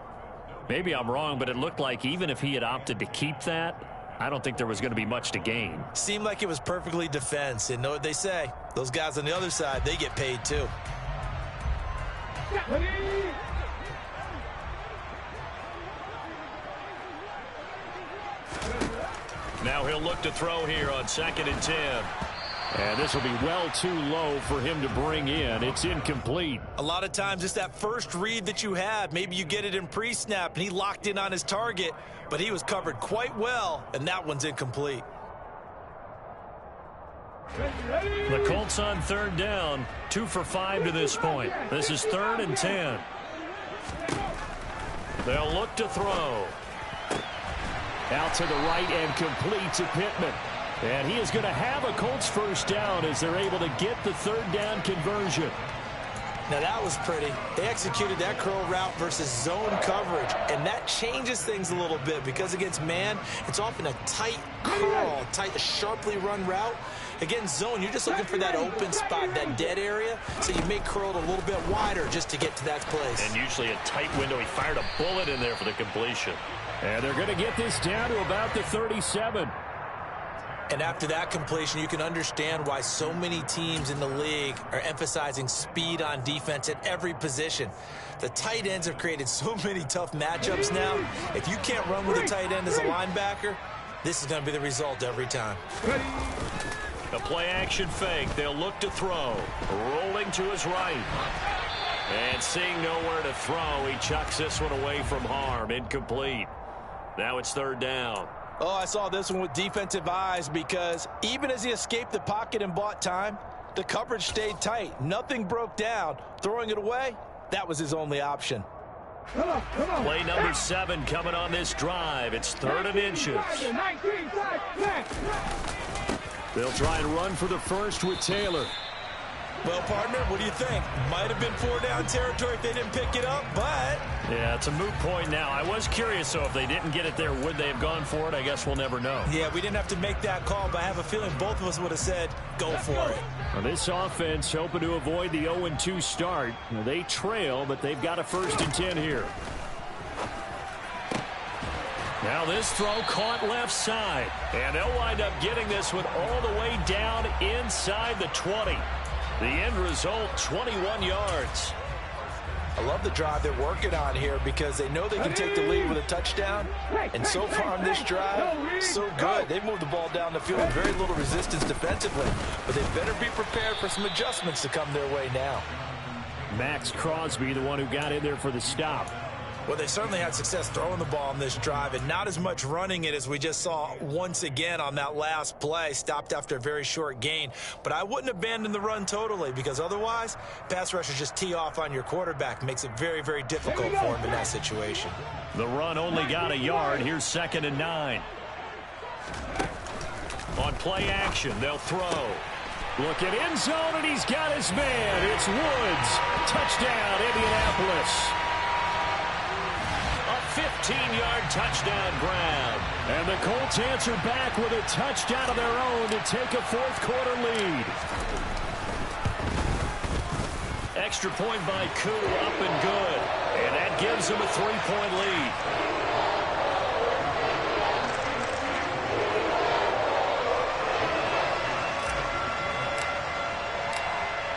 Maybe I'm wrong, but it looked like even if he had opted to keep that, I don't think there was going to be much to gain. Seemed like it was perfectly defense. And know what they say? Those guys on the other side, they get paid too. Now he'll look to throw here on 2nd and 10. And this will be well too low for him to bring in. It's incomplete. A lot of times it's that first read that you have. Maybe you get it in pre-snap and he locked in on his target, but he was covered quite well, and that one's incomplete. The Colts on 3rd down, 2 for 5 to this point. This is 3rd and 10. They'll look to throw. Out to the right and complete to Pittman. And he is going to have a Colts first down as they're able to get the 3rd down conversion. Now that was pretty. They executed that curl route versus zone coverage, and that changes things a little bit because against man, it's often a tight curl, a sharply run route. Against zone, you're just looking for that open spot, that dead area, so you may curl it a little bit wider just to get to that place. And usually a tight window. He fired a bullet in there for the completion. And they're going to get this down to about the 37. And after that completion, you can understand why so many teams in the league are emphasizing speed on defense at every position. The tight ends have created so many tough matchups now. If you can't run with a tight end as a linebacker, this is going to be the result every time. A play-action fake. They'll look to throw. Rolling to his right. And seeing nowhere to throw, he chucks this one away from harm. Incomplete. Now it's 3rd down. Oh, I saw this one with defensive eyes because even as he escaped the pocket and bought time, the coverage stayed tight. Nothing broke down. Throwing it away, that was his only option. Play number 7 coming on this drive. It's 3rd and inches. They'll try and run for the first with Taylor. Well, partner, what do you think? Might have been 4-down territory if they didn't pick it up, but... Yeah, it's a moot point now. I was curious, so if they didn't get it there, would they have gone for it? I guess we'll never know. Yeah, we didn't have to make that call, but I have a feeling both of us would have said, go for it. Well, this offense hoping to avoid the 0-2 start. Well, they trail, but they've got a 1st and 10 here. Now this throw caught left side. And they'll wind up getting this one all the way down inside the 20. The end result, 21 yards. I love the drive they're working on here because they know they can take the lead with a touchdown. And so far on this drive, so good. They've moved the ball down the field with very little resistance defensively. But they better be prepared for some adjustments to come their way now. Max Crosby, the one who got in there for the stop. Well, they certainly had success throwing the ball on this drive and not as much running it as we just saw once again on that last play. Stopped after a very short gain. But I wouldn't abandon the run totally because otherwise, pass rushers just tee off on your quarterback. Makes it very, very difficult for him in that situation. The run only got a yard. Here's 2nd and 9. On play action, they'll throw. Look at end zone, and he's got his man. It's Woods. Touchdown, Indianapolis. 15-yard touchdown grab. And the Colts answer back with a touchdown of their own to take a fourth-quarter lead. Extra point by Koo, up and good. And that gives them a 3-point lead.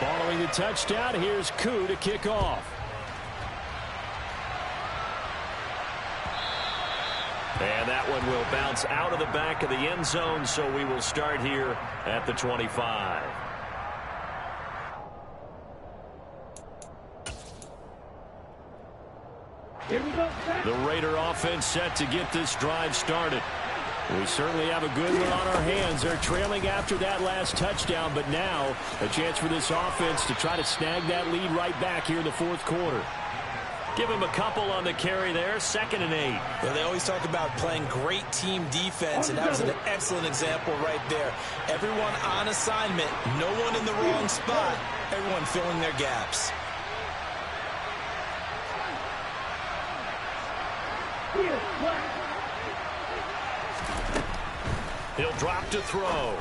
Following the touchdown, here's Koo to kick off. And that one will bounce out of the back of the end zone, so we will start here at the 25. Here we go. The Raider offense set to get this drive started. We certainly have a good one on our hands. They're trailing after that last touchdown, but now a chance for this offense to try to snag that lead right back here in the fourth quarter. Give him a couple on the carry there, 2nd and 8. Well, they always talk about playing great team defense, and that was an excellent example right there. Everyone on assignment, no one in the wrong spot, everyone filling their gaps. He'll drop to throw.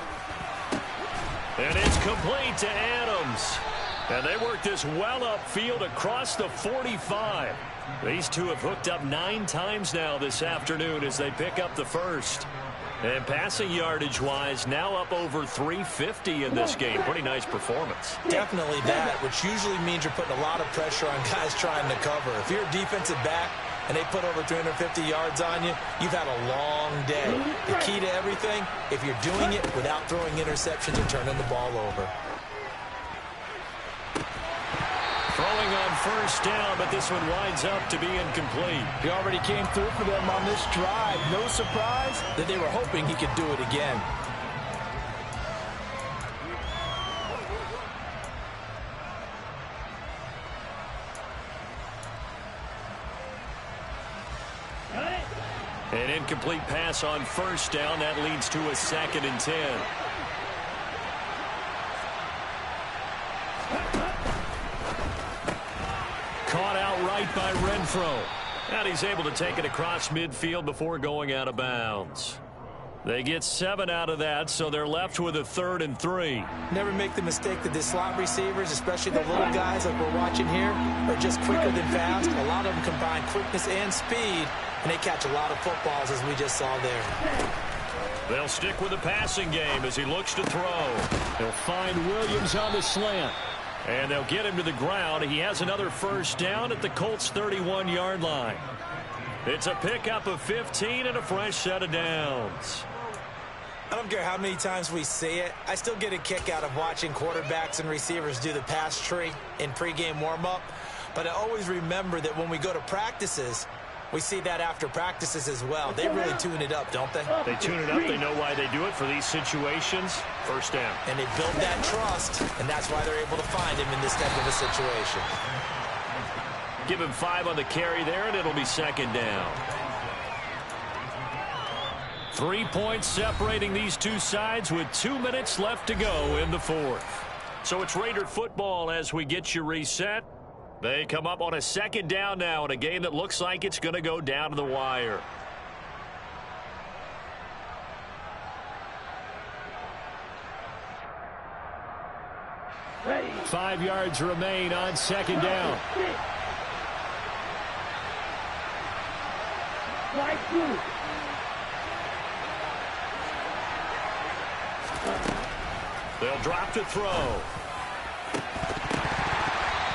And it's complete to Adams. And they work this well upfield across the 45. These two have hooked up 9 times now this afternoon as they pick up the first. And passing yardage-wise, now up over 350 in this game. Pretty nice performance. Definitely that, which usually means you're putting a lot of pressure on guys trying to cover. If you're a defensive back and they put over 350 yards on you, you've had a long day. The key to everything, if you're doing it without throwing interceptions or turning the ball over. Throwing on first down, but this one winds up to be incomplete. He already came through for them on this drive. No surprise that they were hoping he could do it again. An incomplete pass on first down. That leads to a 2nd and 10. Caught outright by Renfro. And he's able to take it across midfield before going out of bounds. They get 7 out of that, so they're left with a 3rd and 3. Never make the mistake that the slot receivers, especially the little guys like we're watching here, are just quicker than fast. A lot of them combine quickness and speed, and they catch a lot of footballs, as we just saw there. They'll stick with the passing game as he looks to throw. They'll find Williams on the slant. And they'll get him to the ground. He has another first down at the Colts' 31-yard line. It's a pickup of 15 and a fresh set of downs. I don't care how many times we see it. I still get a kick out of watching quarterbacks and receivers do the pass tree in pregame warm-up. But I always remember that when we go to practices, we see that after practices as well. They really tune it up, don't they? They tune it up. They know why they do it for these situations. First down. And they build that trust, and that's why they're able to find him in this type of a situation. Give him 5 on the carry there, and it'll be 2nd down. 3 points separating these two sides with 2 minutes left to go in the fourth. So it's Raider football as we get you reset. They come up on a 2nd down now in a game that looks like it's going to go down to the wire. Ready. 5 yards remain on 2nd down. Right through. They'll drop to throw.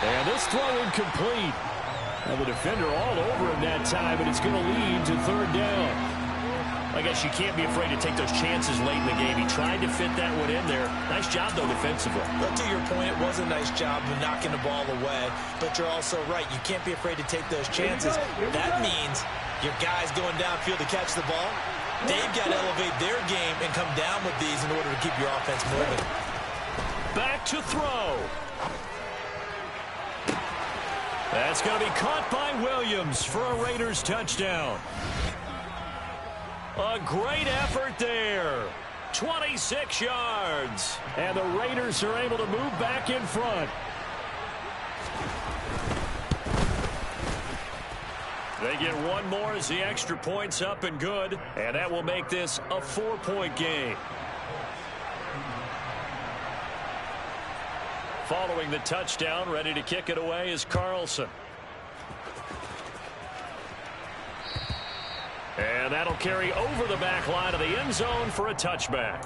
And this throw incomplete. And the defender all over him that time, and it's going to lead to third down. I guess you can't be afraid to take those chances late in the game. He tried to fit that one in there. Nice job, though, defensively. But to your point, it was a nice job of knocking the ball away. But you're also right. You can't be afraid to take those chances. That means your guys going downfield to catch the ball, they've got to elevate their game and come down with these in order to keep your offense moving. Back to throw. That's going to be caught by Williams for a Raiders touchdown. A great effort there. 26 yards. And the Raiders are able to move back in front. They get one more as the extra point's up and good. And that will make this a 4-point game. Following the touchdown, ready to kick it away is Carlson. And that'll carry over the back line of the end zone for a touchback.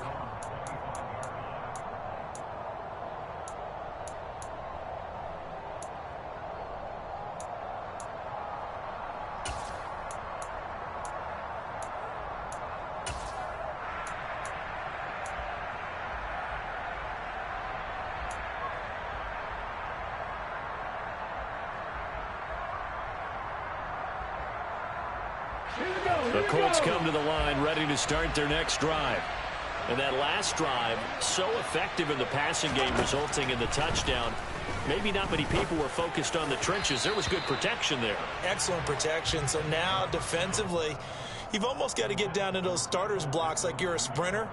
The Colts come to the line ready to start their next drive. And that last drive, so effective in the passing game, resulting in the touchdown. Maybe not many people were focused on the trenches. There was good protection there. Excellent protection. So now defensively, you've almost got to get down to those starters blocks like you're a sprinter.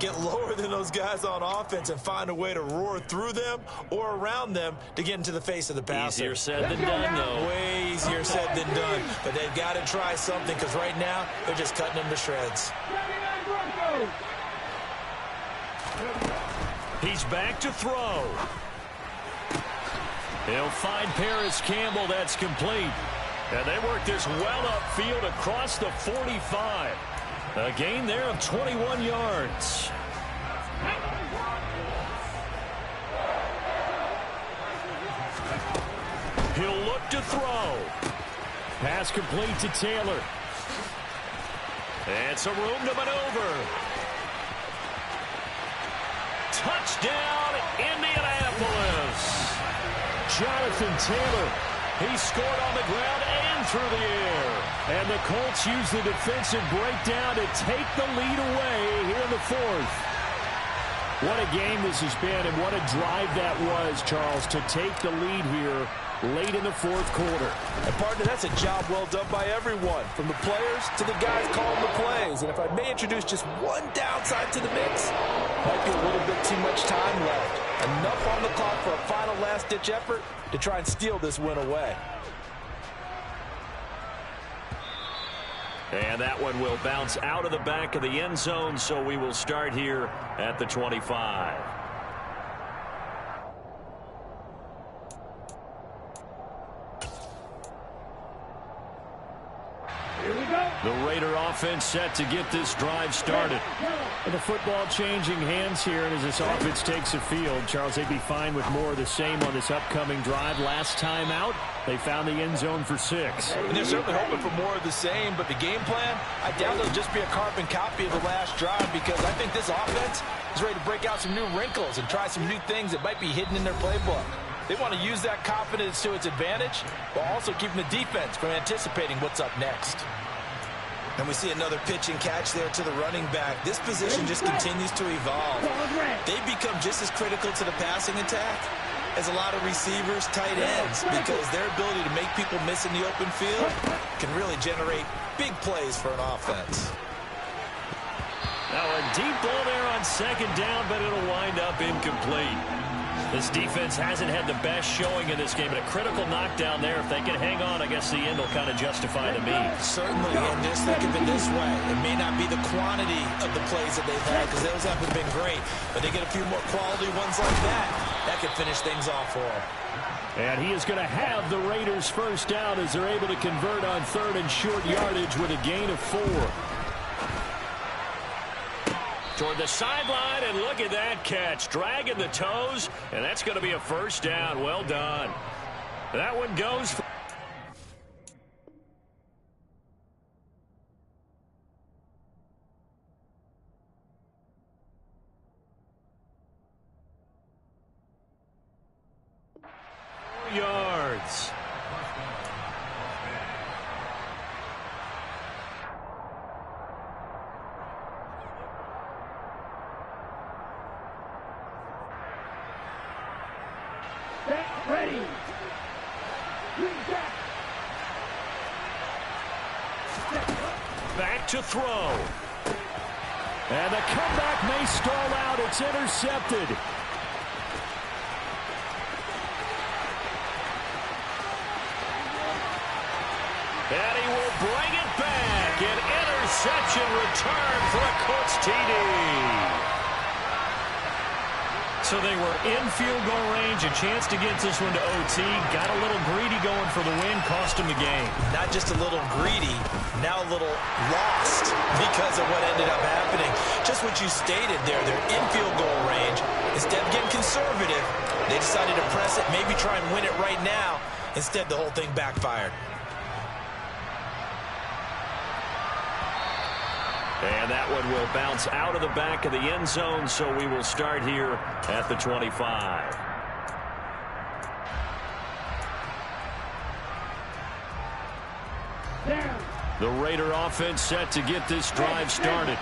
Get lower than those guys on offense and find a way to roar through them or around them to get into the face of the passer. Easier said than done, though. Way easier said than done. But they've got to try something because right now they're just cutting them to shreds. He's back to throw. He'll find Paris Campbell. That's complete. And they work this well upfield across the 45. A gain there of 21 yards. He'll look to throw. Pass complete to Taylor. And some room to maneuver. Touchdown, Indianapolis. Jonathan Taylor. He scored on the ground and through the air. And the Colts use the defensive breakdown to take the lead away here in the fourth. What a game this has been, and what a drive that was, Charles, to take the lead here late in the fourth quarter. And partner, that's a job well done by everyone, from the players to the guys calling the plays. And if I may introduce just one downside to the mix, might be a little bit too much time left. Enough on the clock for a final last-ditch effort to try and steal this win away. And that one will bounce out of the back of the end zone, so we will start here at the 25. The Raider offense set to get this drive started. And the football changing hands here, and as this offense takes the field, Charles, they'd be fine with more of the same on this upcoming drive. Last time out, they found the end zone for 6. And they're certainly hoping for more of the same, but the game plan, I doubt it'll just be a carbon copy of the last drive, because I think this offense is ready to break out some new wrinkles and try some new things that might be hidden in their playbook. They want to use that confidence to its advantage, while also keeping the defense from anticipating what's up next. And we see another pitch and catch there to the running back. This position just continues to evolve. They become just as critical to the passing attack as a lot of receivers, tight ends, because their ability to make people miss in the open field can really generate big plays for an offense. Now a deep ball there on second down, but it'll wind up incomplete. This defense hasn't had the best showing in this game, but a critical knockdown there. If they can hang on, I guess the end will kind of justify the means. Certainly, and just think of it this way. It may not be the quantity of the plays that they've had, because those haven't been great, but they get a few more quality ones like that. That could finish things off for them. And he is going to have the Raiders first down as they're able to convert on third and short yardage with a gain of 4. Toward the sideline, and look at that catch. Dragging the toes, and that's going to be a first down. Well done. That one goes for... yards. Set, ready. Green back. Back to throw. And the comeback may stall out. It's intercepted. And he will bring it back. An interception return for a Colts TD. So they were in field goal range, a chance to get this one to OT. Got a little greedy going for the win, cost him the game. Not just a little greedy, now a little lost because of what ended up happening. Just what you stated there, they're in field goal range. Instead of getting conservative, they decided to press it, maybe try and win it right now. Instead, the whole thing backfired. And that one will bounce out of the back of the end zone, so we will start here at the 25. Down. The Raider offense set to get this drive started.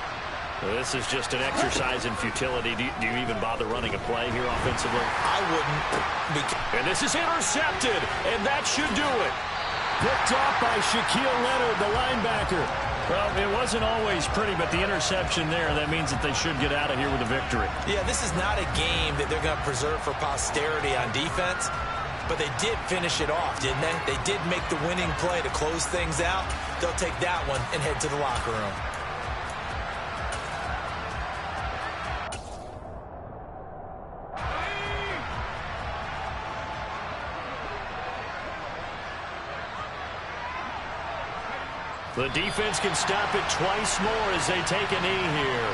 This is just an exercise in futility. Do you even bother running a play here offensively? I wouldn't. And this is intercepted, and that should do it. Picked off by Shaquille Leonard, the linebacker. Well, it wasn't always pretty, but the interception there, that means that they should get out of here with a victory. Yeah, this is not a game that they're going to preserve for posterity on defense, but they did finish it off, didn't they? They did make the winning play to close things out. They'll take that one and head to the locker room. The defense can stop it twice more as they take a knee here.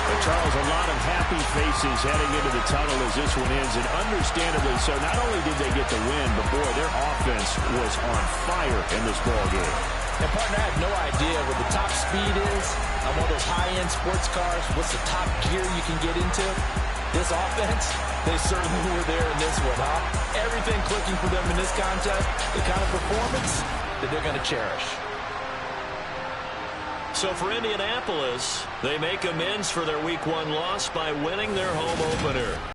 But Charles, a lot of happy faces heading into the tunnel as this one ends, and understandably so. Not only did they get the win, but boy, their offense was on fire in this ball game. And partner, I have no idea what the top speed is on one of those high-end sports cars. What's the top gear you can get into? This offense, they certainly were there in this one, huh? Everything clicking for them in this contest, the kind of performance that they're going to cherish. So for Indianapolis, they make amends for their Week 1 loss by winning their home opener.